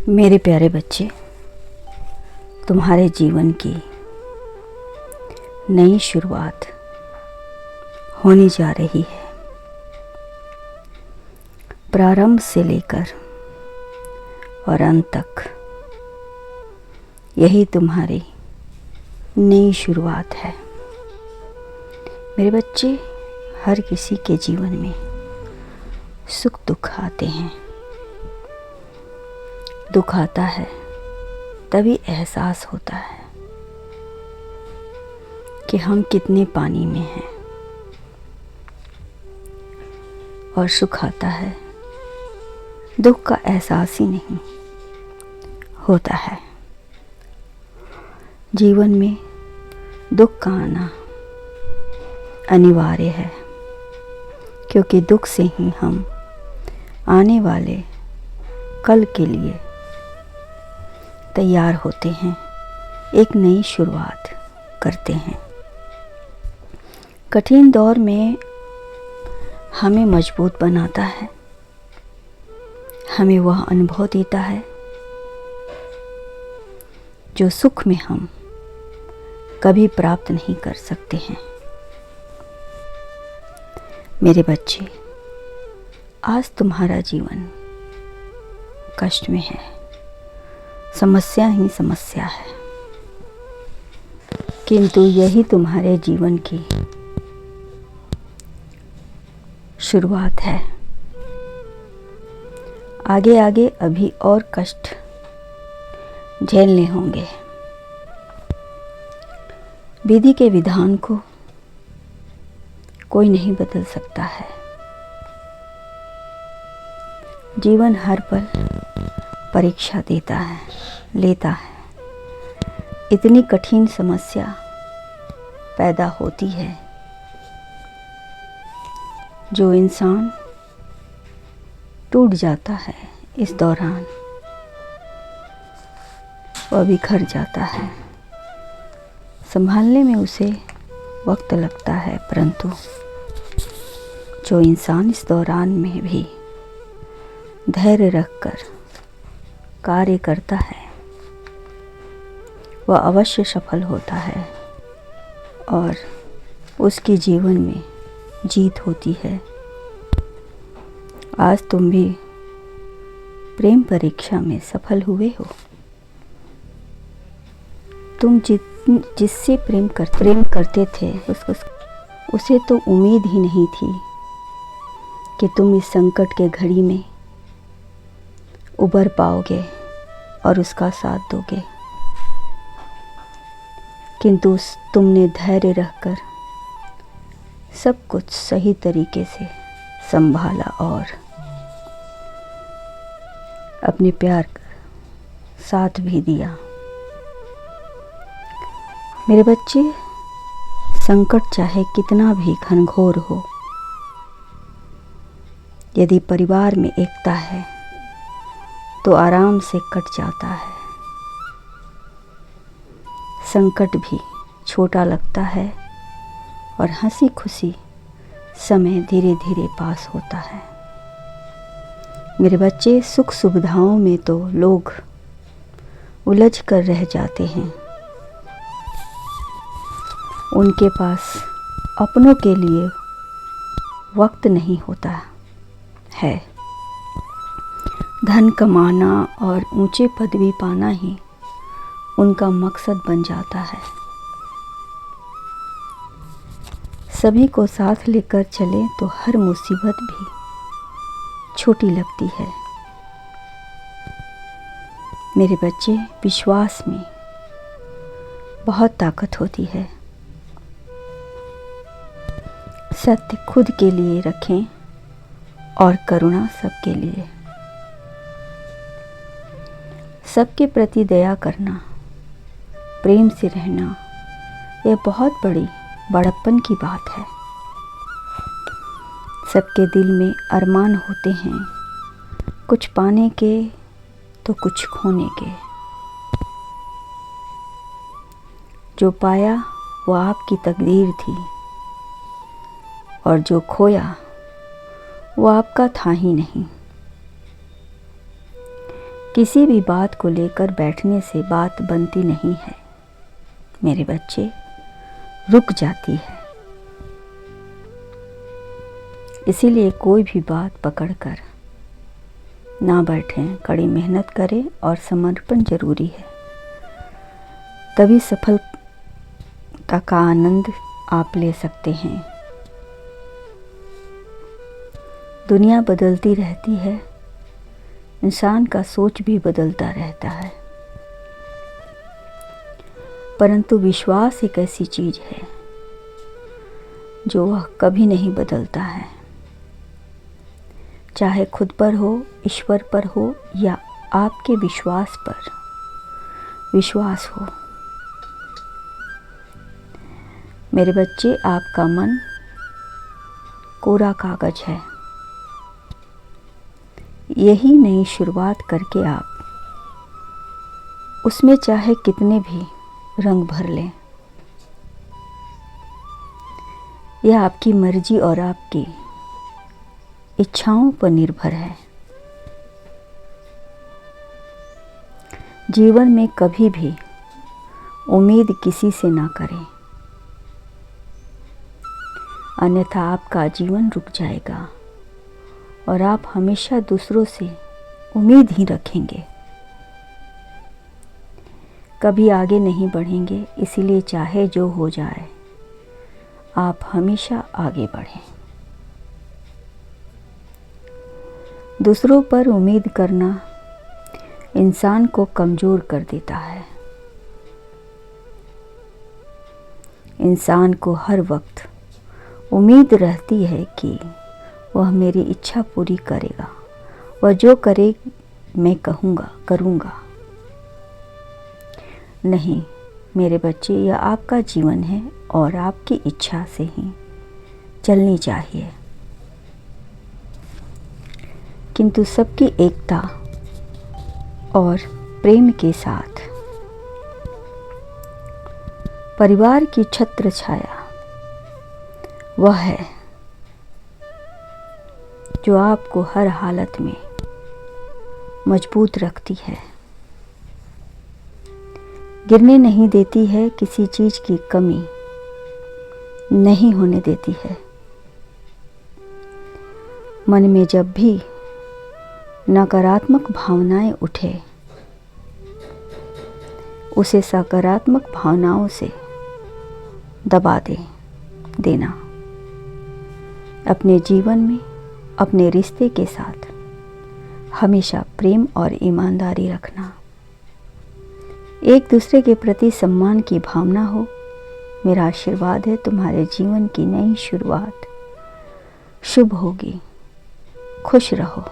मेरे प्यारे बच्चे, तुम्हारे जीवन की नई शुरुआत होने जा रही है। प्रारंभ से लेकर और अंत तक यही तुम्हारी नई शुरुआत है। मेरे बच्चे, हर किसी के जीवन में सुख दुख आते हैं। दुख आता है तभी एहसास होता है कि हम कितने पानी में हैं, और सुख आता है दुख का एहसास ही नहीं होता है। जीवन में दुख का आना अनिवार्य है, क्योंकि दुख से ही हम आने वाले कल के लिए तैयार होते हैं, एक नई शुरुआत करते हैं। कठिन दौर में हमें मजबूत बनाता है, हमें वह अनुभव देता है जो सुख में हम कभी प्राप्त नहीं कर सकते हैं। मेरे बच्चे, आज तुम्हारा जीवन कष्ट में है, समस्या ही समस्या है, किंतु यही तुम्हारे जीवन की शुरुआत है। आगे आगे अभी और कष्ट झेलने होंगे। विधि के विधान को कोई नहीं बदल सकता है। जीवन हर पल परीक्षा देता है, लेता है। इतनी कठिन समस्या पैदा होती है जो इंसान टूट जाता है, इस दौरान वह बिखर जाता है। संभालने में उसे वक्त लगता है, परंतु जो इंसान इस दौरान में भी धैर्य रखकर कार्य करता है, वह अवश्य सफल होता है और उसके जीवन में जीत होती है। आज तुम भी प्रेम परीक्षा में सफल हुए हो। तुम जिससे प्रेम करते थे उसे तो उम्मीद ही नहीं थी कि तुम इस संकट के घड़ी में उबर पाओगे और उसका साथ दोगे, किंतु तुमने धैर्य रखकर सब कुछ सही तरीके से संभाला और अपने प्यार का साथ भी दिया। मेरे बच्चे, संकट चाहे कितना भी घनघोर हो, यदि परिवार में एकता है तो आराम से कट जाता है। संकट भी छोटा लगता है और हंसी खुशी समय धीरे धीरे पास होता है। मेरे बच्चे, सुख सुविधाओं में तो लोग उलझ कर रह जाते हैं। उनके पास अपनों के लिए वक्त नहीं होता है। धन कमाना और ऊंचे पदवी पाना ही उनका मकसद बन जाता है। सभी को साथ लेकर चले तो हर मुसीबत भी छोटी लगती है। मेरे बच्चे, विश्वास में बहुत ताकत होती है। सत्य खुद के लिए रखें और करुणा सबके लिए। सबके प्रति दया करना, प्रेम से रहना, यह बहुत बड़ी बड़प्पन की बात है। सबके दिल में अरमान होते हैं, कुछ पाने के तो कुछ खोने के। जो पाया वो आपकी तकदीर थी, और जो खोया वो आपका था ही नहीं। किसी भी बात को लेकर बैठने से बात बनती नहीं है मेरे बच्चे, रुक जाती है। इसीलिए कोई भी बात पकड़कर ना बैठें, कड़ी मेहनत करें और समर्पण जरूरी है। तभी सफलता का आनंद आप ले सकते हैं। दुनिया बदलती रहती है, इंसान का सोच भी बदलता रहता है, परंतु विश्वास एक ऐसी चीज है जो वह कभी नहीं बदलता है। चाहे खुद पर हो, ईश्वर पर हो या आपके विश्वास पर विश्वास हो। मेरे बच्चे, आपका मन कोरा कागज है। यही नई शुरुआत करके आप उसमें चाहे कितने भी रंग भर लें। यह आपकी मर्जी और आपकी इच्छाओं पर निर्भर है। जीवन में कभी भी उम्मीद किसी से ना करें, अन्यथा आपका जीवन रुक जाएगा और आप हमेशा दूसरों से उम्मीद ही रखेंगे, कभी आगे नहीं बढ़ेंगे। इसीलिए चाहे जो हो जाए, आप हमेशा आगे बढ़ें। दूसरों पर उम्मीद करना इंसान को कमज़ोर कर देता है। इंसान को हर वक्त उम्मीद रहती है कि वह मेरी इच्छा पूरी करेगा, वह जो करे मैं कहूँगा करूँगा। नहीं मेरे बच्चे, यह आपका जीवन है और आपकी इच्छा से ही चलनी चाहिए। किंतु सबकी एकता और प्रेम के साथ परिवार की छत्र छाया वह है जो आपको हर हालत में मजबूत रखती है, गिरने नहीं देती है, किसी चीज की कमी नहीं होने देती है। मन में जब भी नकारात्मक भावनाएं उठे, उसे सकारात्मक भावनाओं से दबा देना। अपने जीवन में अपने रिश्ते के साथ हमेशा प्रेम और ईमानदारी रखना, एक दूसरे के प्रति सम्मान की भावना हो। मेरा आशीर्वाद है, तुम्हारे जीवन की नई शुरुआत शुभ होगी। खुश रहो।